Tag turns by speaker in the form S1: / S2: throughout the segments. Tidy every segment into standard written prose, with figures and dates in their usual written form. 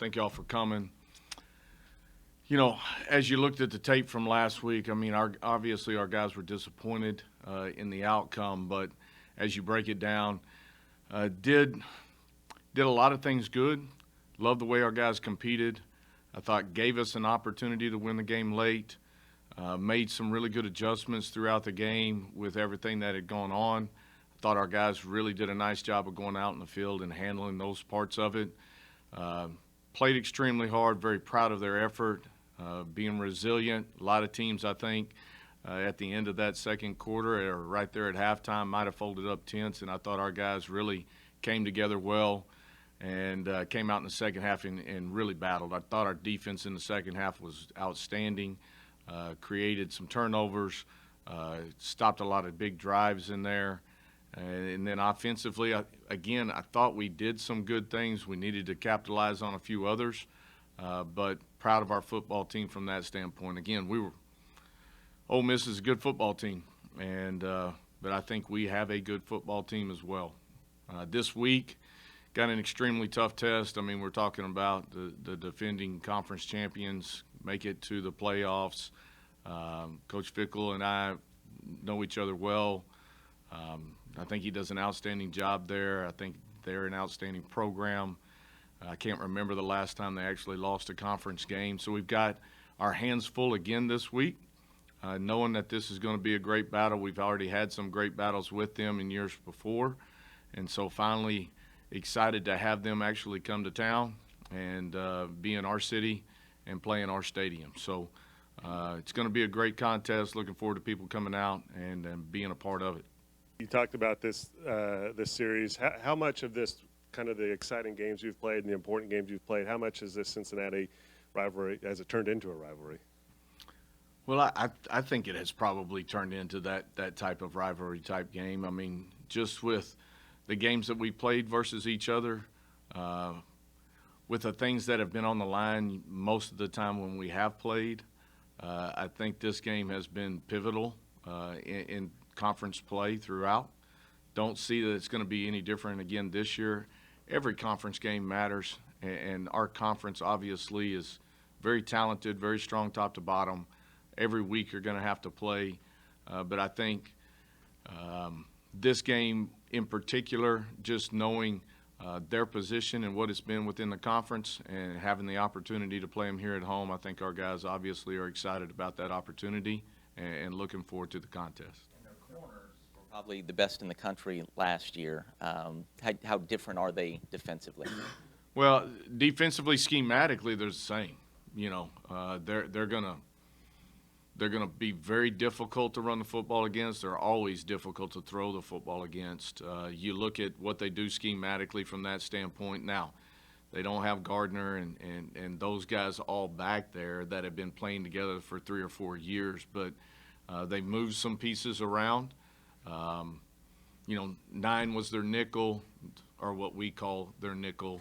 S1: Thank y'all for coming. You know, as you looked at the tape from last week, I mean, obviously our guys were disappointed in the outcome, but as you break it down, did a lot of things good. Loved the way our guys competed. I thought gave us an opportunity to win the game late. Made some really good adjustments throughout the game with everything that had gone on. I thought our guys really did a nice job of going out in the field and handling those parts of it. Played extremely hard, very proud of their effort, being resilient. A lot of teams, I think, at the end of that second quarter or right there at halftime might have folded up tents, and I thought our guys really came together well and came out in the second half and really battled. I thought our defense in the second half was outstanding, created some turnovers, stopped a lot of big drives in there. And then offensively, I thought we did some good things. We needed to capitalize on a few others, but proud of our football team from that standpoint. Again, Ole Miss is a good football team, but I think we have a good football team as well. This week, got an extremely tough test. I mean, we're talking about the defending conference champions make it to the playoffs. Coach Fickle and I know each other well. I think he does an outstanding job there. I think they're an outstanding program. I can't remember the last time they actually lost a conference game. So we've got our hands full again this week, knowing that this is going to be a great battle. We've already had some great battles with them in years before. And so finally excited to have them actually come to town and be in our city and play in our stadium. So it's going to be a great contest. Looking forward to people coming out and being a part of it.
S2: You talked about this series. How much of this, kind of the exciting games you've played and the important games you've played, how much is this Cincinnati rivalry, has it turned into a rivalry?
S1: Well, I think it has probably turned into that type of rivalry type game. I mean, just with the games that we played versus each other, with the things that have been on the line most of the time when we have played, I think this game has been pivotal in conference play throughout. Don't see that it's going to be any different again this year. Every conference game matters, and our conference obviously is very talented, very strong top to bottom. Every week you're going to have to play, but I think this game in particular, just knowing their position and what it's been within the conference and having the opportunity to play them here at home, I think our guys obviously are excited about that opportunity and looking forward to the contest.
S3: Probably the best in the country last year. How different are they defensively?
S1: Well, defensively, schematically, they're the same. You know, they're gonna be very difficult to run the football against. They're always difficult to throw the football against. You look at what they do schematically from that standpoint. Now, they don't have Gardner and those guys all back there that have been playing together for 3 or 4 years, but they moved some pieces around. 9 was their nickel, or what we call their nickel.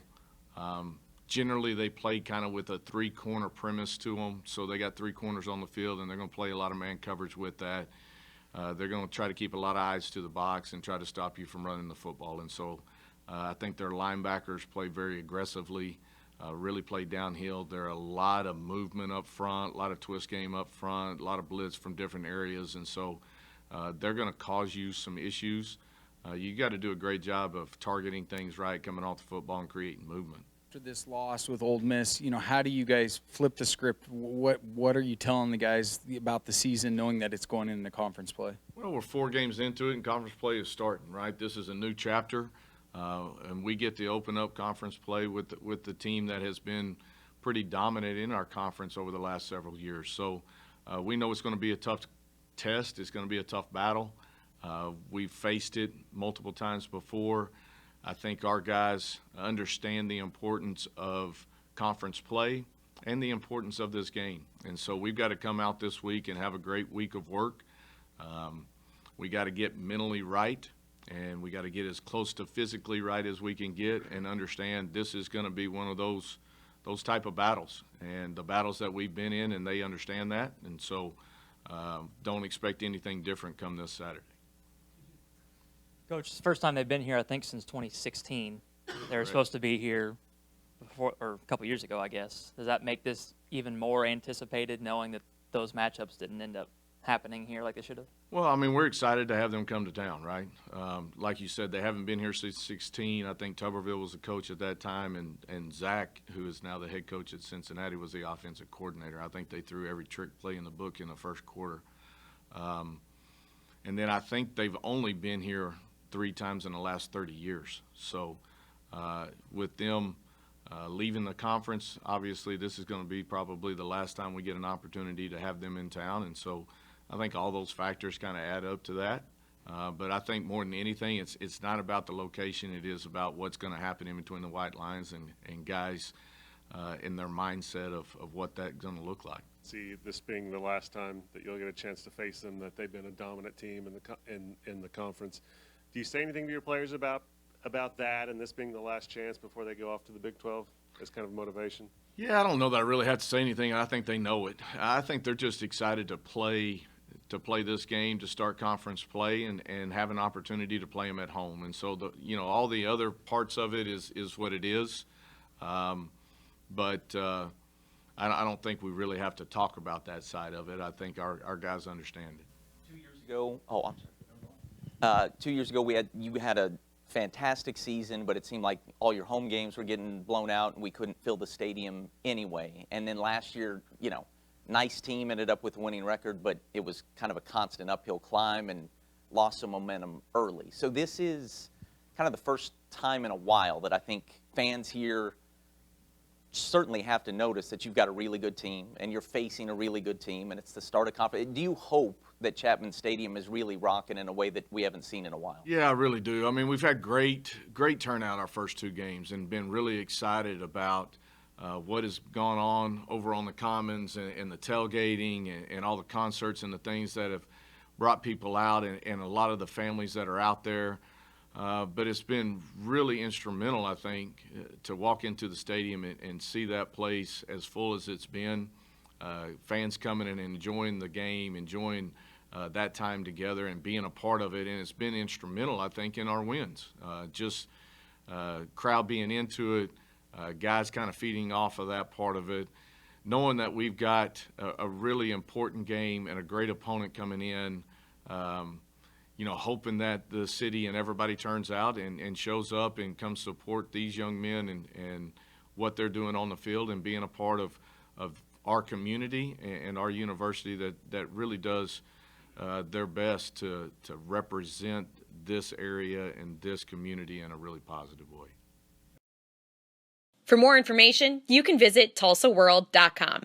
S1: Generally, they play kind of with a 3-corner premise to them, so they got 3 corners on the field, and they're going to play a lot of man coverage with that. They're going to try to keep a lot of eyes to the box and try to stop you from running the football. And so I think their linebackers play very aggressively, really play downhill. There are a lot of movement up front, a lot of twist game up front, a lot of blitz from different areas, and so they're going to cause you some issues. You got to do a great job of targeting things right, coming off the football and creating movement.
S4: After this loss with Ole Miss, how do you guys flip the script? What are you telling the guys about the season, knowing that it's going into conference play?
S1: Well, we're 4 games into it, and conference play is starting, right? This is a new chapter, and we get to open up conference play with the team that has been pretty dominant in our conference over the last several years. So we know it's going to be a tough test. It's going to be a tough battle. We've faced it multiple times before. I think our guys understand the importance of conference play and the importance of this game. And so we've got to come out this week and have a great week of work. We got to get mentally right, and we got to get as close to physically right as we can get and understand this is going to be one of those type of battles, and the battles that we've been in, and they understand that. And so don't expect anything different come this Saturday.
S5: Coach, it's the first time they've been here, I think, since 2016. They were
S1: Right.
S5: supposed to be here before, or a couple years ago, I guess. Does that make this even more anticipated, knowing that those matchups didn't end up happening here like they should have?
S1: Well, I mean, we're excited to have them come to town, right? Like you said, they haven't been here since 16. I think Tuberville was the coach at that time, and Zach, who is now the head coach at Cincinnati, was the offensive coordinator. I think they threw every trick play in the book in the first quarter. And then I think they've only been here 3 times in the last 30 years. So with them leaving the conference, obviously this is going to be probably the last time we get an opportunity to have them in town. And so I think all those factors kind of add up to that. But I think more than anything, it's not about the location. It is about what's going to happen in between the white lines and guys in their mindset of what that's going to look like.
S2: See this being the last time that you'll get a chance to face them, that they've been a dominant team in the conference. Do you say anything to your players about that, and this being the last chance before they go off to the Big 12 as kind of motivation?
S1: Yeah, I don't know that I really have to say anything. I think they know it. I think they're just excited to play this game, to start conference play, and have an opportunity to play them at home. And so all the other parts of it is what it is. But I don't think we really have to talk about that side of it. I think our guys understand it.
S3: 2 years ago, I'm sorry. 2 years ago, you had a fantastic season, but it seemed like all your home games were getting blown out, and we couldn't fill the stadium anyway. And then last year, nice team, ended up with a winning record, but it was kind of a constant uphill climb and lost some momentum early. So this is kind of the first time in a while that I think fans here certainly have to notice that you've got a really good team and you're facing a really good team, and it's the start of conference. Do you hope that Chapman Stadium is really rocking in a way that we haven't seen in a while?
S1: Yeah, I really do. I mean, we've had great turnout our first 2 games and been really excited about what has gone on over on the Commons and the tailgating and all the concerts and the things that have brought people out and a lot of the families that are out there. But it's been really instrumental, I think, to walk into the stadium and see that place as full as it's been. Fans coming and enjoying the game, enjoying that time together and being a part of it. And it's been instrumental, I think, in our wins. Crowd being into it, guys kind of feeding off of that part of it, knowing that we've got a really important game and a great opponent coming in. Hoping that the city and everybody turns out and shows up and comes support these young men and what they're doing on the field and being a part of our community and our university that really does their best to represent this area and this community in a really positive way.
S6: For more information, you can visit tulsaworld.com.